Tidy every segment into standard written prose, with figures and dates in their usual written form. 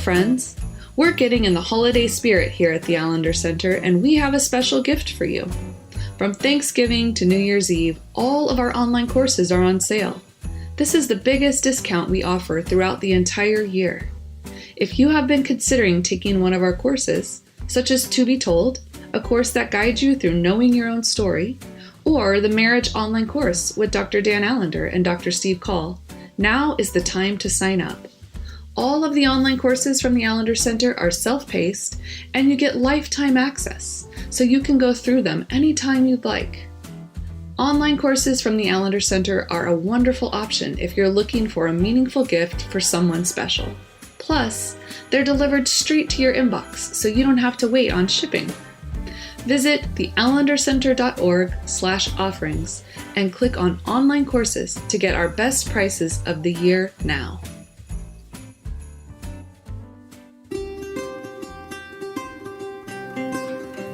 friends. We're getting in the holiday spirit here at the Allender Center, and we have a special gift for you. From Thanksgiving to New Year's Eve, all of our online courses are on sale. This is the biggest discount we offer throughout the entire year. If you have been considering taking one of our courses, such as To Be Told, a course that guides you through knowing your own story, or the Marriage Online Course with Dr. Dan Allender and Dr. Steve Call, now is the time to sign up. All of the online courses from the Allender Center are self-paced, and you get lifetime access, so you can go through them anytime you'd like. Online courses from the Allender Center are a wonderful option if you're looking for a meaningful gift for someone special. Plus, they're delivered straight to your inbox, so you don't have to wait on shipping. Visit theallendercenter.org/offerings and click on online courses to get our best prices of the year now.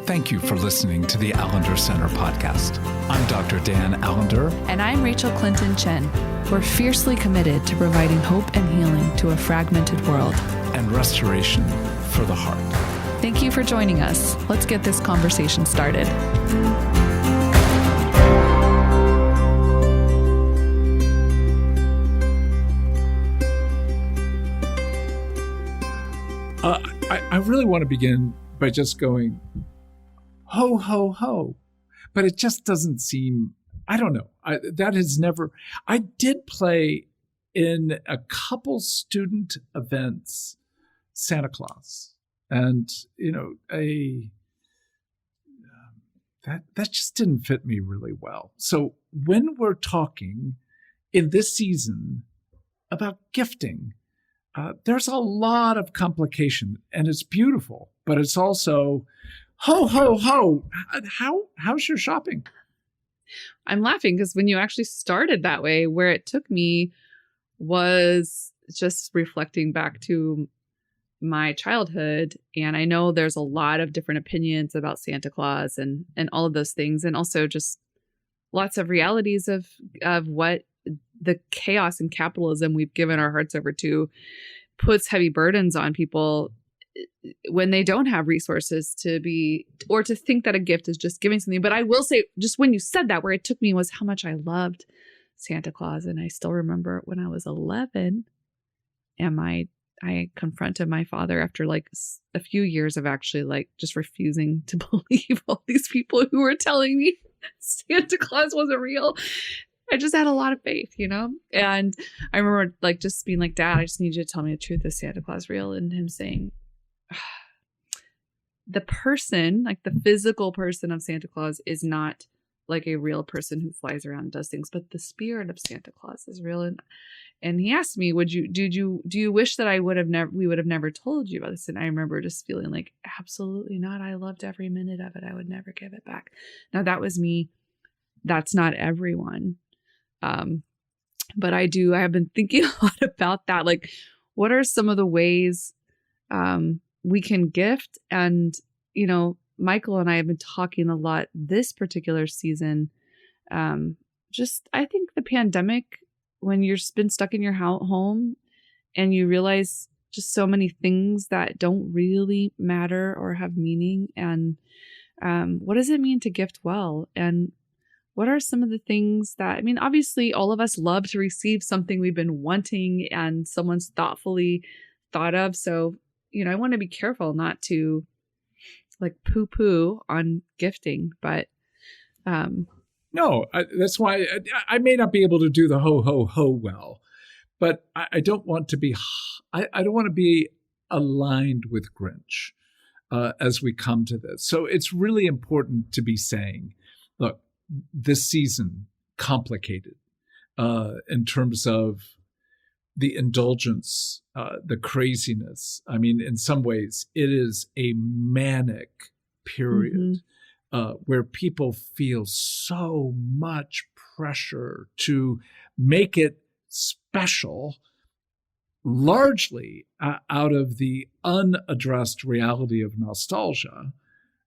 Thank you for listening to the Allender Center podcast. I'm Dr. Dan Allender. And I'm Rachel Clinton Chen. We're fiercely committed to providing hope and healing to a fragmented world. And restoration for the heart. Thank you for joining us. Let's get this conversation started. I really want to begin by just going, ho, ho, ho. But it just doesn't seem, I don't know. I did play in a couple student events, Santa Claus. And, that just didn't fit me really well. So when we're talking in this season about gifting, there's a lot of complication, and it's beautiful, but it's also, ho, ho, ho. How's your shopping? I'm laughing because when you actually started that way, where it took me was just reflecting back to my childhood. And I know there's a lot of different opinions about Santa Claus and all of those things. And also just lots of realities of what the chaos and capitalism we've given our hearts over to puts heavy burdens on people when they don't have resources to be, or to think that a gift is just giving something. But I will say, just when you said that, where it took me was how much I loved Santa Claus. And I still remember when I was 11 and I confronted my father after like a few years of actually like just refusing to believe all these people who were telling me Santa Claus wasn't real. I just had a lot of faith, And I remember like just being like, Dad, I just need you to tell me the truth. Is Santa Claus real? And him saying, the person, like the physical person of Santa Claus is not like a real person who flies around and does things, but the spirit of Santa Claus is real. And he asked me, do you wish that we would have never told you about this? And I remember just feeling like, absolutely not. I loved every minute of it. I would never give it back. Now that was me. That's not everyone. But I have been thinking a lot about that. Like, what are some of the ways, we can gift? And, Michael and I have been talking a lot this particular season. I think the pandemic, when you've been stuck in your home and you realize just so many things that don't really matter or have meaning. And what does it mean to gift well? And what are some of the things that, obviously all of us love to receive something we've been wanting and someone's thoughtfully thought of. So, I want to be careful not to like poo-poo on gifting, but no, that's why I may not be able to do the ho, ho, ho well, but I don't want to be, I don't want to be aligned with Grinch as we come to this. So it's really important to be saying, look, this season complicated in terms of the indulgence, the craziness. In some ways, it is a manic period where people feel so much pressure to make it special, largely out of the unaddressed reality of nostalgia.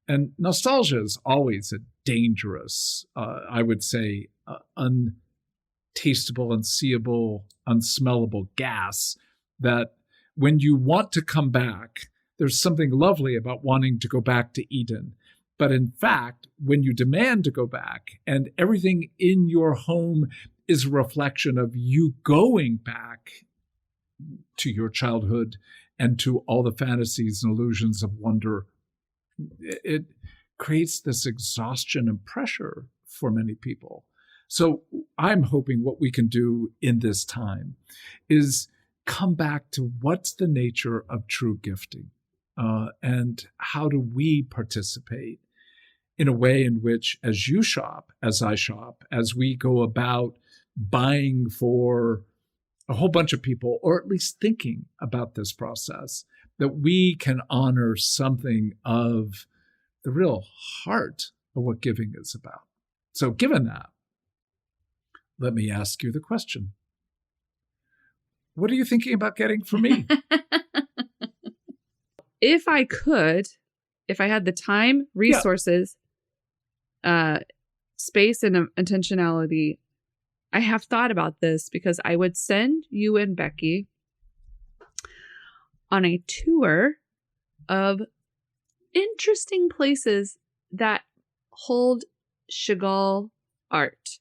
And nostalgia is always a dangerous, I would say, untastable, unseeable, unsmellable gas that when you want to come back, there's something lovely about wanting to go back to Eden. But in fact, when you demand to go back and everything in your home is a reflection of you going back to your childhood and to all the fantasies and illusions of wonder, it creates this exhaustion and pressure for many people. So I'm hoping what we can do in this time is come back to what's the nature of true gifting, and how do we participate in a way in which, as you shop, as I shop, as we go about buying for a whole bunch of people, or at least thinking about this process, that we can honor something of the real heart of what giving is about. So given that, let me ask you the question. What are you thinking about getting for me? If I could, if I had the time, resources, space, and intentionality, I have thought about this because I would send you and Becky on a tour of interesting places that hold Chagall art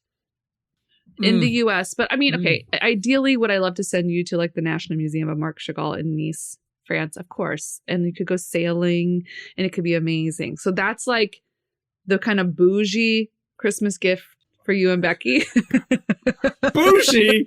in the US. But I mean, okay, ideally would I love to send you to like the National Museum of Marc Chagall in Nice, France, of course. And you could go sailing and it could be amazing. So that's like the kind of bougie Christmas gift for you and Becky. Bougie?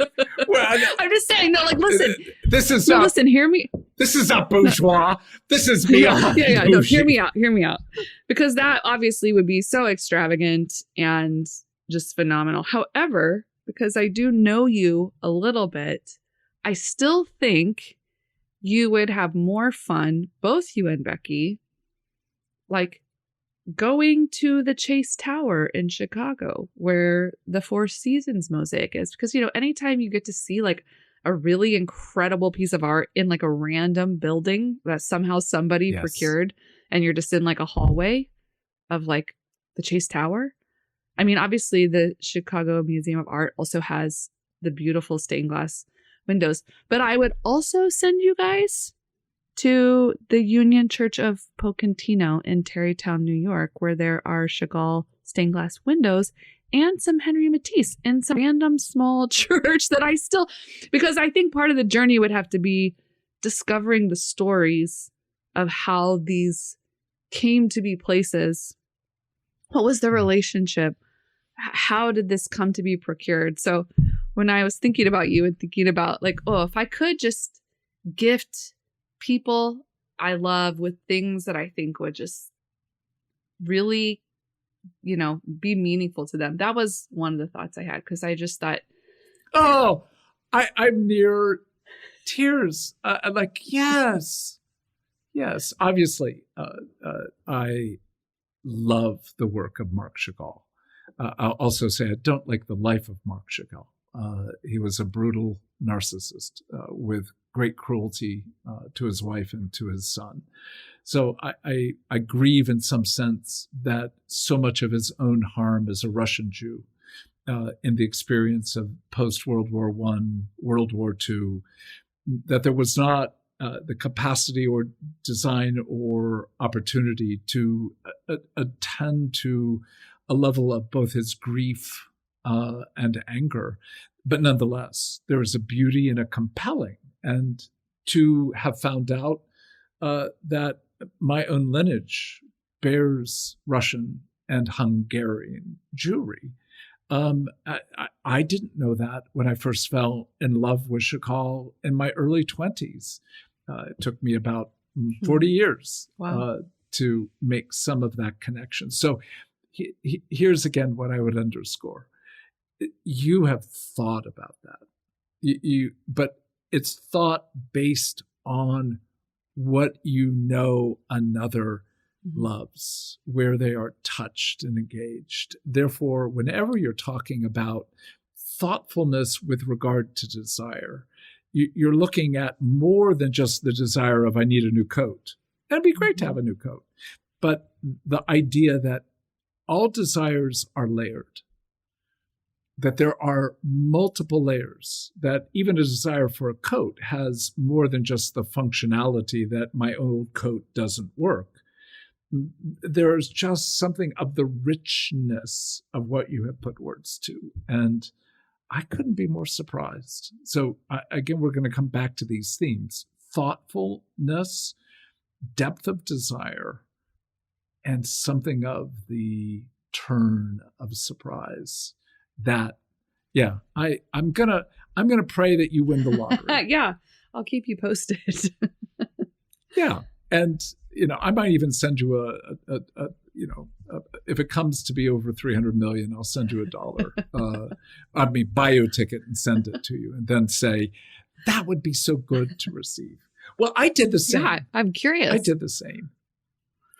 Well, I'm just saying, no, like, listen. Listen, hear me. This is not bourgeois. This is beyond Yeah. bougie. No, hear me out. Because that obviously would be so extravagant and just phenomenal. However, because I do know you a little bit, I still think you would have more fun, both you and Becky, like going to the Chase Tower in Chicago where the Four Seasons mosaic is. Because, you know, anytime you get to see like a really incredible piece of art in like a random building that somehow somebody procured, and you're just in like a hallway of like the Chase Tower. I mean, obviously the Chicago Museum of Art also has the beautiful stained glass windows, but I would also send you guys to the Union Church of Pocentino in Tarrytown, New York, where there are Chagall stained glass windows and some Henry Matisse in some random small church that I still, because I think part of the journey would have to be discovering the stories of how these came to be places. What was the relationship? How did this come to be procured? So when I was thinking about you and thinking about like, oh, if I could just gift people I love with things that I think would just really, you know, be meaningful to them. That was one of the thoughts I had, because I just thought, oh, I'm near tears. Like, yes. Obviously, I love the work of Marc Chagall. I'll also say I don't like the life of Marc Chagall. He was a brutal narcissist with great cruelty to his wife and to his son. So I grieve in some sense that so much of his own harm as a Russian Jew in the experience of post-World War I, World War II, that there was not the capacity or design or opportunity to attend to a level of both his grief and anger. But nonetheless, there is a beauty and a compelling. And to have found out that my own lineage bears Russian and Hungarian Jewry. I didn't know that when I first fell in love with Chagall in my early 20s. It took me about 40 years to make some of that connection. So here's again what I would underscore. You have thought about that, but it's thought based on what you know another loves, where they are touched and engaged. Therefore, whenever you're talking about thoughtfulness with regard to desire, you're looking at more than just the desire of, I need a new coat. It'd be great to have a new coat. But the idea that all desires are layered, that there are multiple layers, that even a desire for a coat has more than just the functionality that my old coat doesn't work. There's just something of the richness of what you have put words to. And I couldn't be more surprised. So again, we're going to come back to these themes: thoughtfulness, depth of desire, and something of the turn of surprise. That, yeah, I'm gonna pray that you win the lottery. Yeah, I'll keep you posted. Yeah, and I might even send you if it comes to be over 300 million, I'll send you $1. Buy you a ticket and send it to you, and then say that would be so good to receive. Well, I did the same. Yeah, I'm curious. I did the same.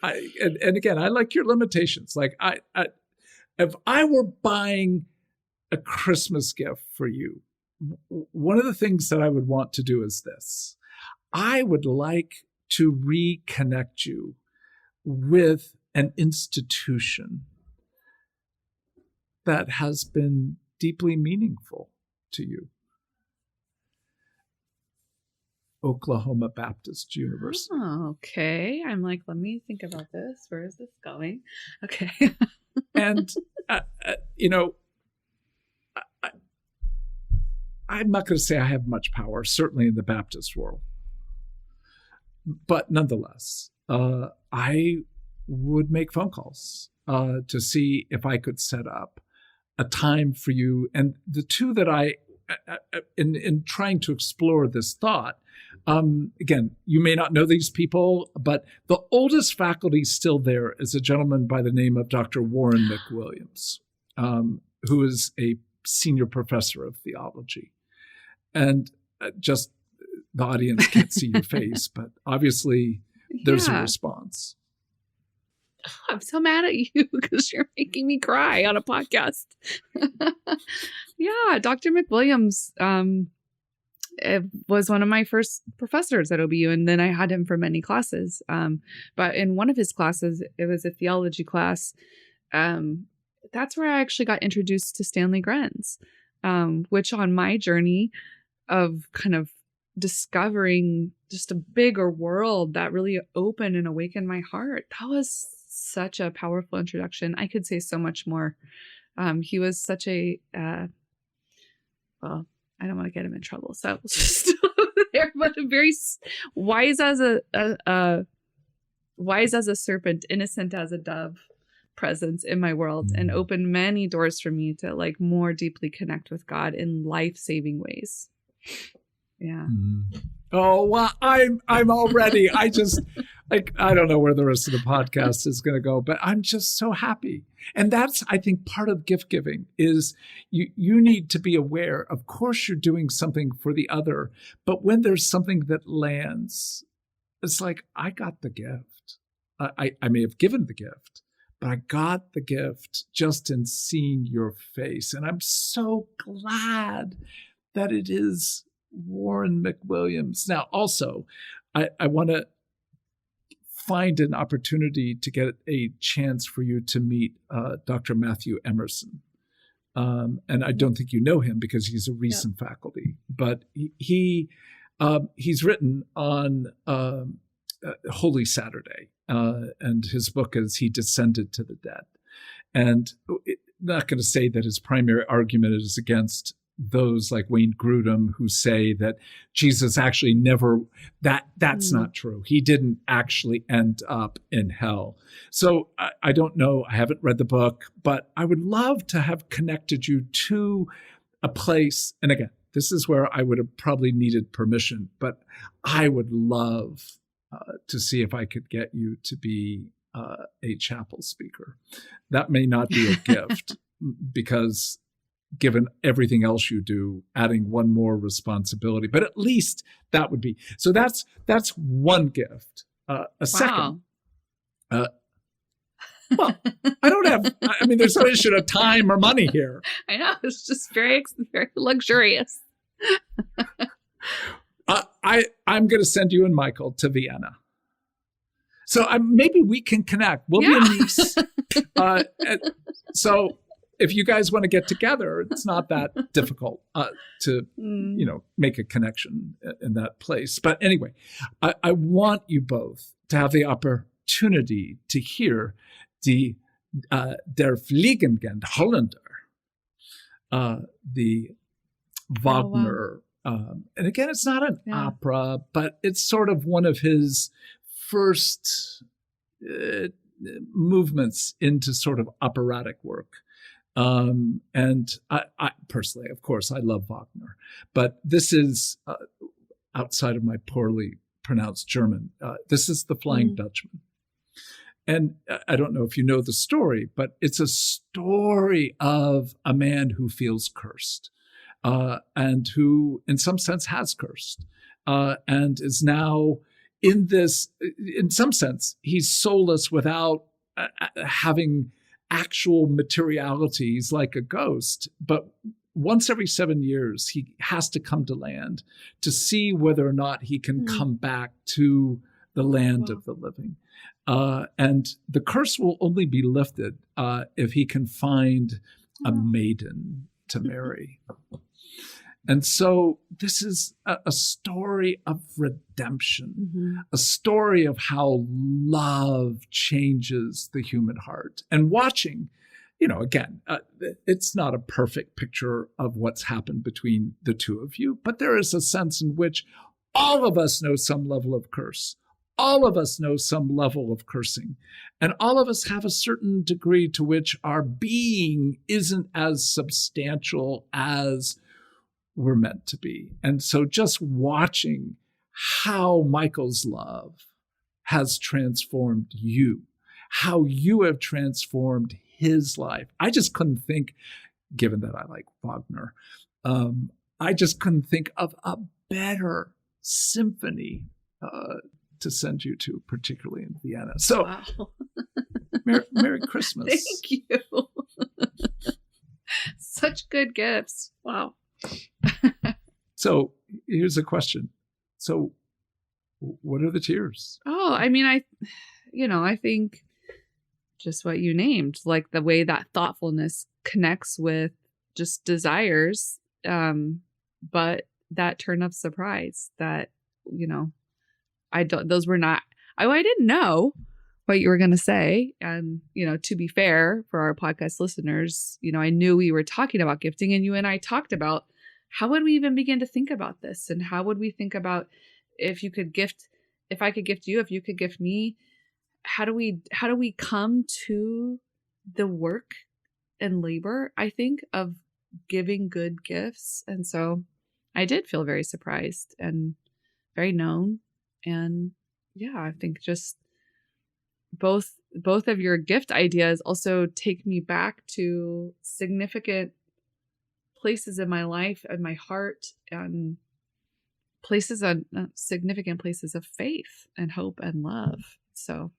And again, I like your limitations. Like if I were buying a Christmas gift for you, one of the things that I would want to do is this: I would like to reconnect you with an institution that has been deeply meaningful to you. Oklahoma Baptist University. Oh, okay. I'm like, let me think about this. Where is this going? Okay. And, I'm not going to say I have much power, certainly in the Baptist world. But nonetheless, I would make phone calls to see if I could set up a time for you. And the two that in trying to explore this thought, again, you may not know these people, but the oldest faculty still there is a gentleman by the name of Dr. Warren McWilliams, who is a senior professor of theology. And just the audience can't see your face, but obviously there's a response. I'm so mad at you because you're making me cry on a podcast. Yeah, Dr. McWilliams was one of my first professors at OBU, and then I had him for many classes. But in one of his classes, it was a theology class. That's where I actually got introduced to Stanley Grenz, which on my journey of kind of discovering just a bigger world that really opened and awakened my heart. That was such a powerful introduction. I could say so much more. He was such a, well, I don't want to get him in trouble, so I'll just there, but a very wise as a serpent, innocent as a dove presence in my world, and opened many doors for me to like more deeply connect with God in life-saving ways. Yeah. Oh, well, I'm already, I just I don't know where the rest of the podcast is going to go, but I'm just so happy. And that's, I think, part of gift giving is you need to be aware. Of course, you're doing something for the other, but when there's something that lands, it's like, I got the gift. I may have given the gift, but I got the gift just in seeing your face. And I'm so glad that it is Warren McWilliams. Now, also, I want to find an opportunity to get a chance for you to meet Dr. Matthew Emerson. And I don't think you know him because he's a recent faculty, but he's written on Holy Saturday, and his book is He Descended to the Dead. And not going to say that his primary argument is against those like Wayne Grudem who say that Jesus actually never, that's not true. He didn't actually end up in hell. So I don't know. I haven't read the book, but I would love to have connected you to a place. And again, this is where I would have probably needed permission, but I would love to see if I could get you to be a chapel speaker. That may not be a gift because given everything else you do, adding one more responsibility, but at least that would be. So that's one gift. Second, well, I don't have, I mean, there's no issue of time or money here. I know. It's just very, very luxurious. I'm going to send you and Michael to Vienna. So maybe we can connect. We'll be in Nice. So if you guys want to get together, it's not that difficult to, make a connection in that place. But anyway, I want you both to have the opportunity to hear Der Fliegende Holländer, the Wagner. And again, it's not an opera, but it's sort of one of his first movements into sort of operatic work. And I personally, of course, I love Wagner, but this is outside of my poorly pronounced German. This is The Flying Dutchman. And I don't know if you know the story, but it's a story of a man who feels cursed, and who in some sense has cursed, and is now in this, in some sense, he's soulless without having actual materiality. He's like a ghost, but once every 7 years, he has to come to land to see whether or not he can come back to the land of the living. And the curse will only be lifted if he can find a maiden to marry. And so this is a story of redemption, a story of how love changes the human heart. And watching, again, it's not a perfect picture of what's happened between the two of you, but there is a sense in which all of us know some level of curse. All of us know some level of cursing, and all of us have a certain degree to which our being isn't as substantial as we're meant to be. And so just watching how Michael's love has transformed you, how you have transformed his life. I just couldn't think, given that I like Wagner, I just couldn't think of a better symphony to send you to, particularly in Vienna. So, Merry Christmas. Thank you. Such good gifts. Wow. So here's a question. So what are the tears? Oh, I mean, I think just what you named, like the way that thoughtfulness connects with just desires, but that turn of surprise that, I didn't know what you were going to say. And, to be fair for our podcast listeners, I knew we were talking about gifting, and you and I talked about how would we even begin to think about this? And how would we think about if I could gift you, if you could gift me, how do we come to the work and labor, I think, of giving good gifts? And so I did feel very surprised and very known. And yeah, I think just both of your gift ideas also take me back to significant places in my life and my heart, and significant places of faith and hope and love. So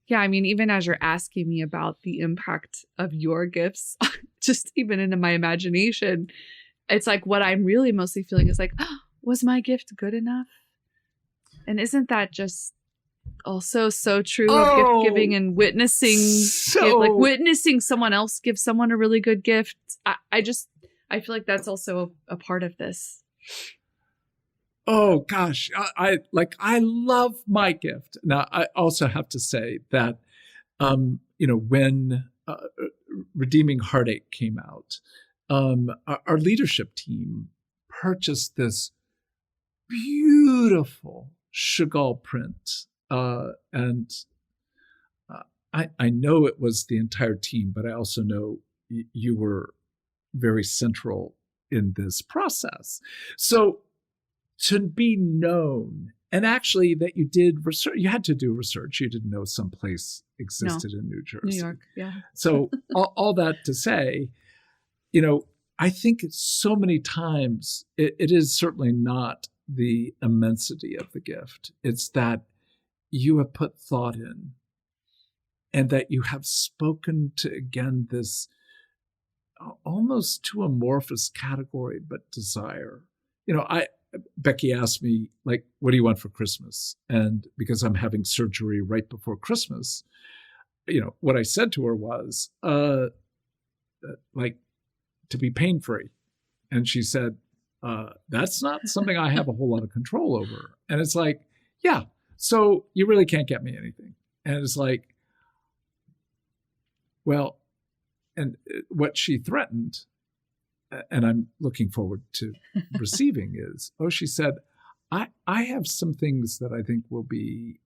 yeah, I mean, even as you're asking me about the impact of your gifts, just even into my imagination, it's like what I'm really mostly feeling is like, oh, was my gift good enough? And isn't that just also so true of gift giving and witnessing, witnessing someone else give someone a really good gift? I feel like that's also a part of this. Oh gosh, I love my gift. Now I also have to say that, when Redeeming Heartache came out, our leadership team purchased this beautiful Chagall print, and I know it was the entire team, but I also know you were very central in this process. So to be known, and actually that you did research, you had to do research. You didn't know someplace existed in New Jersey. New York, yeah. So all that to say, I think so many times it is certainly not the immensity of the gift. It's that you have put thought in, and that you have spoken to, again, this almost too amorphous category, but desire. Becky asked me, like, what do you want for Christmas? And because I'm having surgery right before Christmas, what I said to her was, like to be pain-free. And she said, that's not something I have a whole lot of control over. And it's like, yeah, so you really can't get me anything. And it's like, well, and what she threatened, and I'm looking forward to receiving is, she said, I have some things that I think will be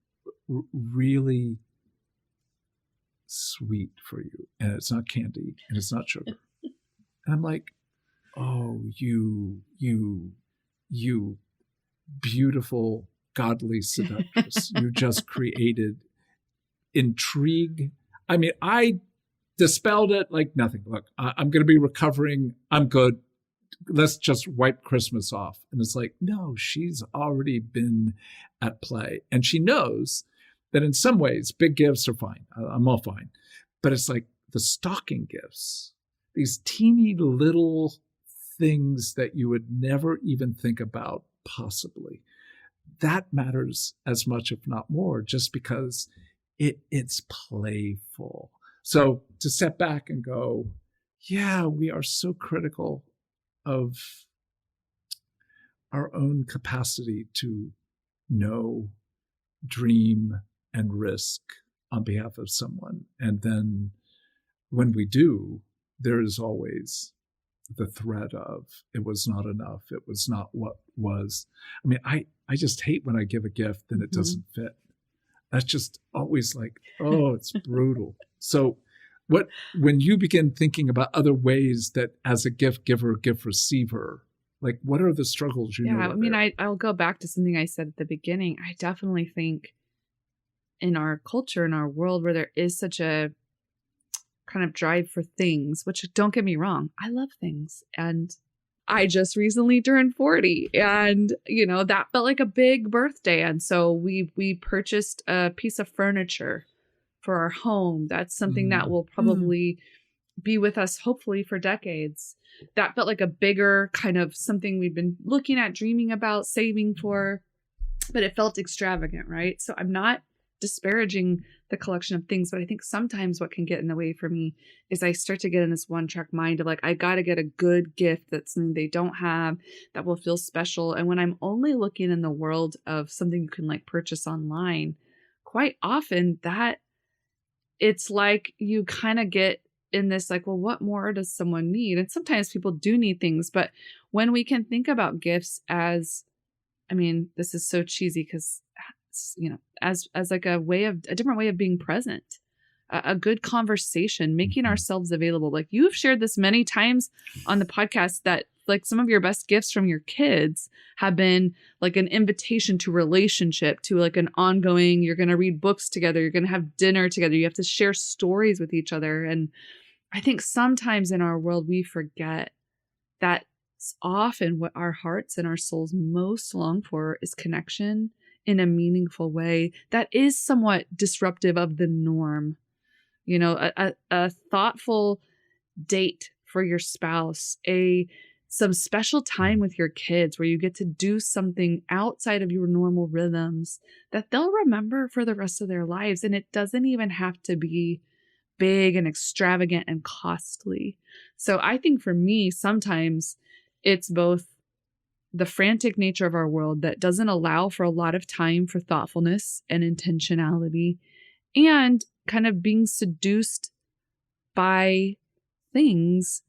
really sweet for you. And it's not candy and it's not sugar. And I'm like, oh, you beautiful, godly seductress. You just created intrigue. I mean, I dispelled it like nothing. Look, I'm going to be recovering. I'm good. Let's just wipe Christmas off. And it's like, no, she's already been at play. And she knows that in some ways, big gifts are fine. I'm all fine. But it's like the stocking gifts, these teeny little things that you would never even think about possibly. That matters as much, if not more, just because it's playful. So to step back and go, yeah, we are so critical of our own capacity to know, dream, and risk on behalf of someone. And then when we do, there is always the threat of it was not enough. It was not what was. I mean, I just hate when I give a gift and it doesn't fit. That's just always like, oh, it's brutal. So when you begin thinking about other ways that as a gift giver, gift receiver, like what are the struggles you know? I mean, I'll go back to something I said at the beginning. I definitely think in our culture, in our world where there is such a kind of drive for things, which don't get me wrong, I love things. And I just recently turned 40 and, that felt like a big birthday. And so we purchased a piece of furniture for our home. That's something that will probably be with us, hopefully, for decades. That felt like a bigger kind of something we've been looking at, dreaming about, saving for, but it felt extravagant, right? So I'm not disparaging the collection of things, but I think sometimes what can get in the way for me is I start to get in this one track mind of like, I got to get a good gift that's something they don't have that will feel special. And when I'm only looking in the world of something you can like purchase online, quite often that it's like you kind of get in this like, well, what more does someone need? And sometimes people do need things, but when we can think about gifts as, I mean, this is so cheesy because as like a different way of being present, a good conversation, making ourselves available. Like you've shared this many times on the podcast that like some of your best gifts from your kids have been like an invitation to relationship, to like an ongoing, you're going to read books together, you're going to have dinner together, you have to share stories with each other. And I think sometimes in our world, we forget that often what our hearts and our souls most long for is connection in a meaningful way that is somewhat disruptive of the norm. A thoughtful date for your spouse, some special time with your kids where you get to do something outside of your normal rhythms that they'll remember for the rest of their lives. And it doesn't even have to be big and extravagant and costly. So I think for me, sometimes it's both the frantic nature of our world that doesn't allow for a lot of time for thoughtfulness and intentionality, and kind of being seduced by things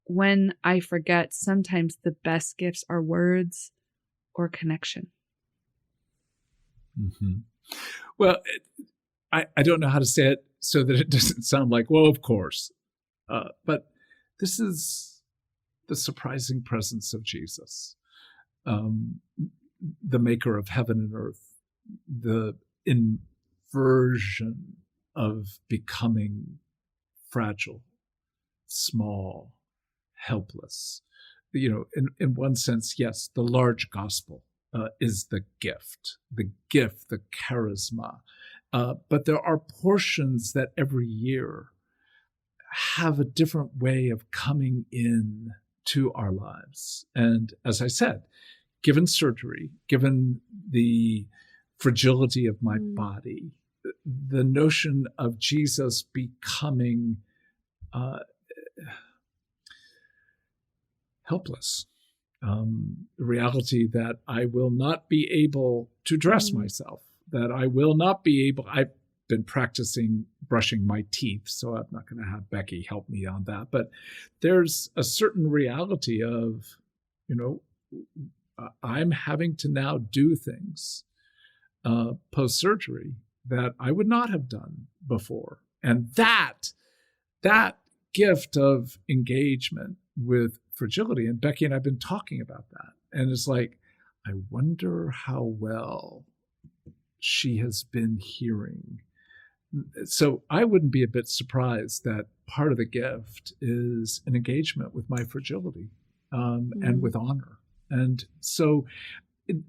when I forget sometimes the best gifts are words or connection. Mm-hmm. Well, I don't know how to say it so that it doesn't sound like, well, of course. But this is the surprising presence of Jesus. The maker of heaven and earth, the inversion of becoming fragile, small, helpless. In one sense, yes, the large gospel is the gift, the charisma. But there are portions that every year have a different way of coming in to our lives. And as I said, given surgery, given the fragility of my body, the notion of Jesus becoming helpless. The reality that I will not be able to dress myself, that I will not be able, I've been practicing brushing my teeth, so I'm not going to have Becky help me on that. But there's a certain reality of, I'm having to now do things post-surgery that I would not have done before. And that gift of engagement with fragility, and Becky and I have been talking about that. And it's like, I wonder how well she has been hearing. So I wouldn't be a bit surprised that part of the gift is an engagement with my fragility and with honor. And so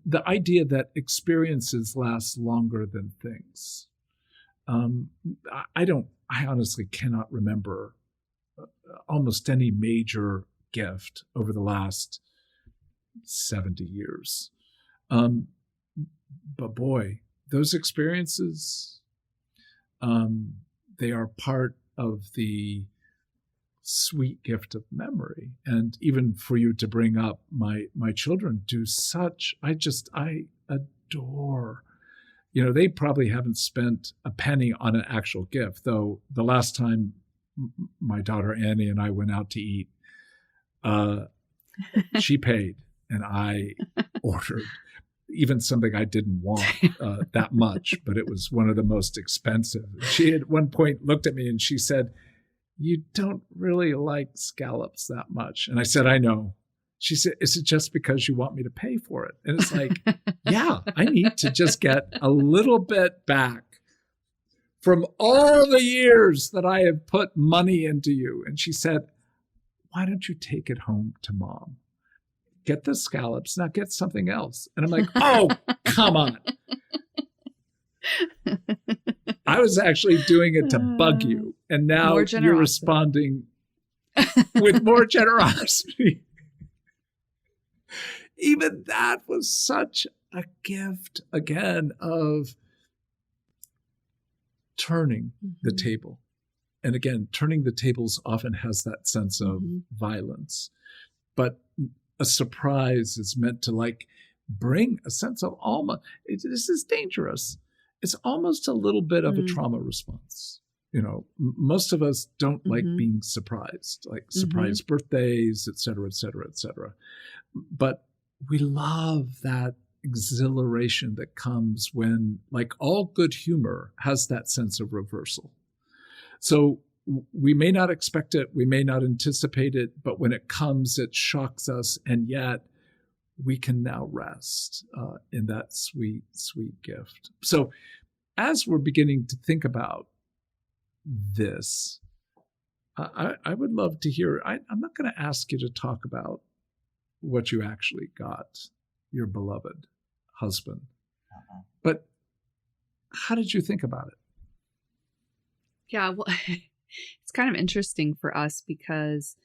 the idea that experiences last longer than things. I honestly cannot remember almost any major gift over the last 70 years. But boy, those experiences, they are part of the sweet gift of memory. And even for you to bring up my children do such, I adore. They probably haven't spent a penny on an actual gift, though the last time my daughter Annie and I went out to eat, she paid and I ordered even something I didn't want that much, but it was one of the most expensive. She at one point looked at me and she said, "You don't really like scallops that much." And I said, "I know." She said, "Is it just because you want me to pay for it?" And it's like, yeah, I need to just get a little bit back from all the years that I have put money into you. And she said, "Why don't you take it home to Mom? Get the scallops, now get something else." And I'm like, oh, come on. I was actually doing it to bug you. And now you're responding with more generosity. Even that was such a gift, again, of turning the table. And again, turning the tables often has that sense of violence. But a surprise is meant to bring a sense of almost, this is dangerous. It's almost a little bit of a trauma response. Most of us don't like being surprised, like surprise birthdays, et cetera, et cetera, et cetera. But we love that exhilaration that comes when, like all good humor, has that sense of reversal. So we may not expect it, we may not anticipate it, but when it comes, it shocks us, and yet we can now rest in that sweet, sweet gift. So as we're beginning to think about this, I would love to hear, I'm not going to ask you to talk about what you actually got your beloved husband, but how did you think about it? Yeah, well, it's kind of interesting for us because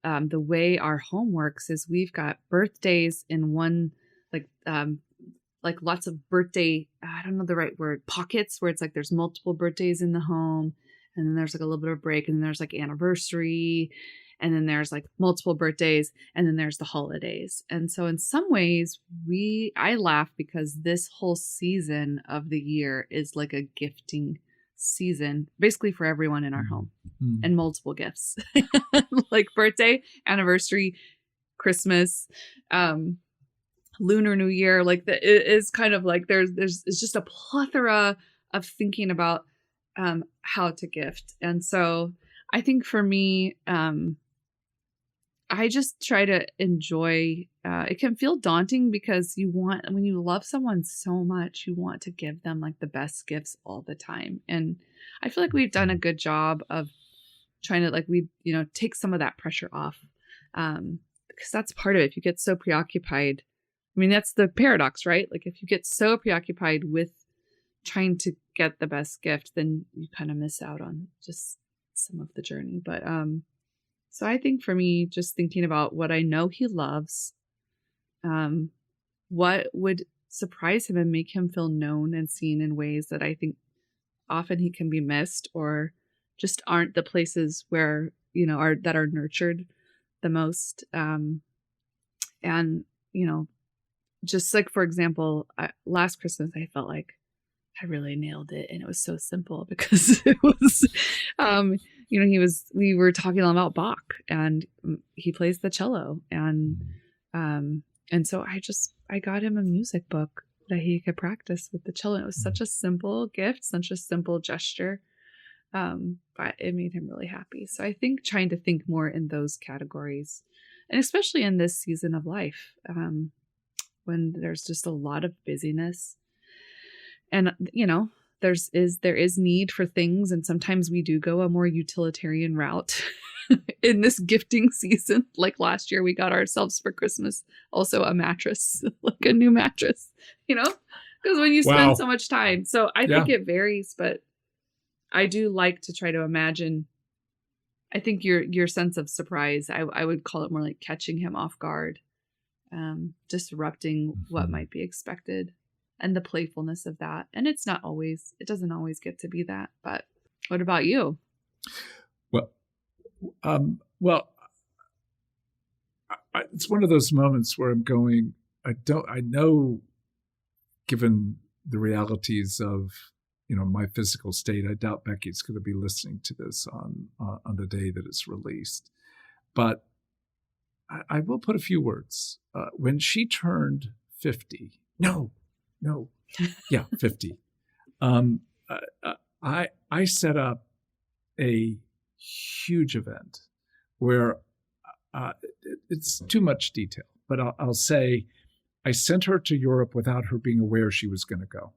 the way our home works is we've got birthdays in one, like lots of birthday, I don't know the right word, pockets, where it's like there's multiple birthdays in the home, and then there's like a little bit of break, and then there's like anniversary, and then there's like multiple birthdays, and then there's the holidays. And so in some ways I laugh because this whole season of the year is like a gifting season, basically for everyone in our home, and multiple gifts, like birthday, anniversary, Christmas, Lunar New Year. Like it is kind of like there's it's just a plethora of thinking about how to gift. And so I think for me, I just try to enjoy, it can feel daunting because when you love someone so much, you want to give them like the best gifts all the time. And I feel like we've done a good job of trying to take some of that pressure off. Because that's part of it. If you get so preoccupied, I mean, that's the paradox, right? Like if you get so preoccupied with trying to get the best gift, then you kind of miss out on just some of the journey. But, so I think for me, just thinking about what I know he loves, what would surprise him and make him feel known and seen in ways that I think often he can be missed or just aren't the places where, that are nurtured the most. And, just like, for example, last Christmas, I felt like I really nailed it. And it was so simple because it was, we were talking about Bach, and he plays the cello. And so I got him a music book that he could practice with the cello. It was such a simple gift, such a simple gesture. But it made him really happy. So I think trying to think more in those categories, and especially in this season of life, when there's just a lot of busyness, and there is need for things, and sometimes we do go a more utilitarian route in this gifting season. Like last year, we got ourselves for Christmas also a mattress, like a new mattress, because when you spend so much time. So I think it varies, but I do like to try to imagine. I think your sense of surprise, I would call it more like catching him off guard, disrupting what might be expected, and the playfulness of that. And it doesn't always get to be that. But what about you? Well, it's one of those moments where I'm going, I know, given the realities of, my physical state, I doubt Becky's going to be listening to this on the day that it's released. But I will put a few words. When she turned 50, 50, I set up a huge event where it's too much detail, but I'll say I sent her to Europe without her being aware she was going to go.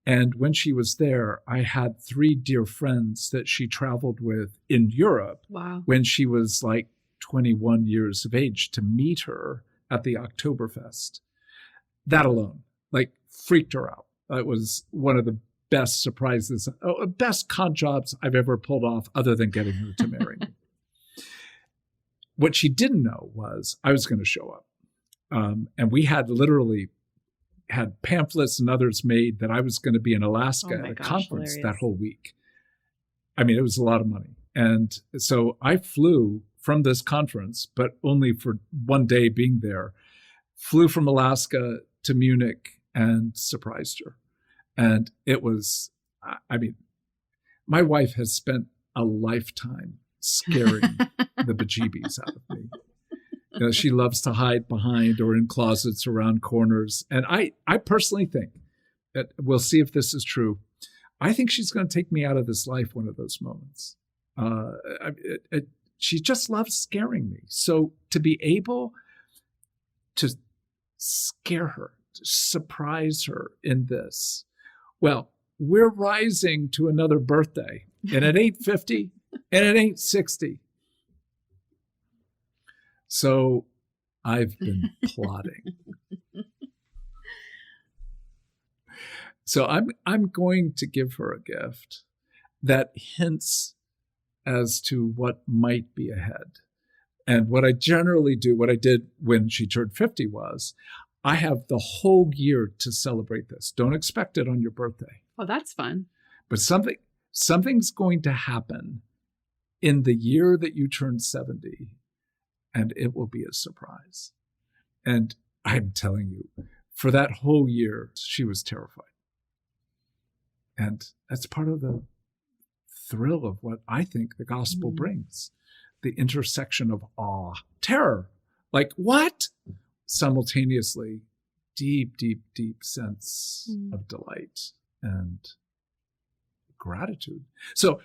And when she was there, I had 3 dear friends that she traveled with in Europe. Wow. When she was like 21 years of age, to meet her at the Oktoberfest. That alone, freaked her out. It was one of the best surprises, best con jobs I've ever pulled off, other than getting her to marry me. What she didn't know was I was going to show up. And we had literally had pamphlets and others made that I was going to be in Alaska at a conference that whole week. I mean, it was a lot of money. And so I flew from this conference, but only for one day being there, flew from Alaska to Munich and surprised her. And it was, my wife has spent a lifetime scaring the bejeebies out of me. She loves to hide behind or in closets around corners. And I personally think that, we'll see if this is true, I think she's going to take me out of this life one of those moments. She just loves scaring me. So to be able to scare her, to surprise her in this, well, we're rising to another birthday. And it ain't 50 and it ain't 60. So I've been plotting. So I'm going to give her a gift that hints as to what might be ahead. And what I generally do, what I did when she turned 50 was, I have the whole year to celebrate this. Don't expect it on your birthday. Oh, that's fun. But something's going to happen in the year that you turn 70. And it will be a surprise. And I'm telling you, for that whole year, she was terrified. And that's part of the thrill of what I think the gospel brings. The intersection of awe, terror, like what? Simultaneously, deep, deep, deep sense of delight and gratitude. So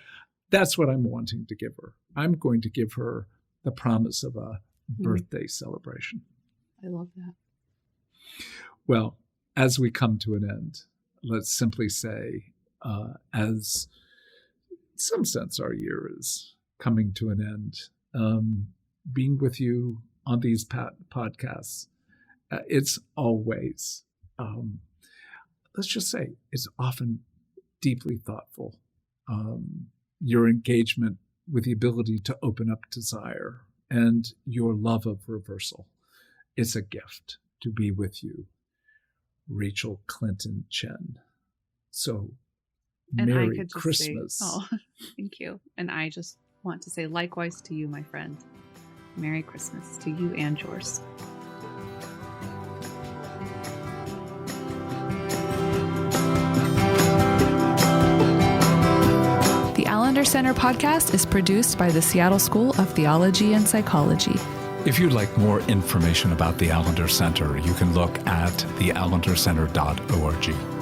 that's what I'm wanting to give her. I'm going to give her the promise of a birthday celebration. I love that. Well, as we come to an end, let's simply say, as in some sense our year is coming to an end, being with you on these podcasts, it's always, let's just say, it's often deeply thoughtful. Your engagement with the ability to open up desire and your love of reversal. It's a gift to be with you, Rachel Clinton Chen. So, Merry Christmas. Thank you. And I just want to say likewise to you, my friend. Merry Christmas to you and yours. Allender Center podcast is produced by the Seattle School of Theology and Psychology. If you'd like more information about the Allender Center, you can look at theallendercenter.org.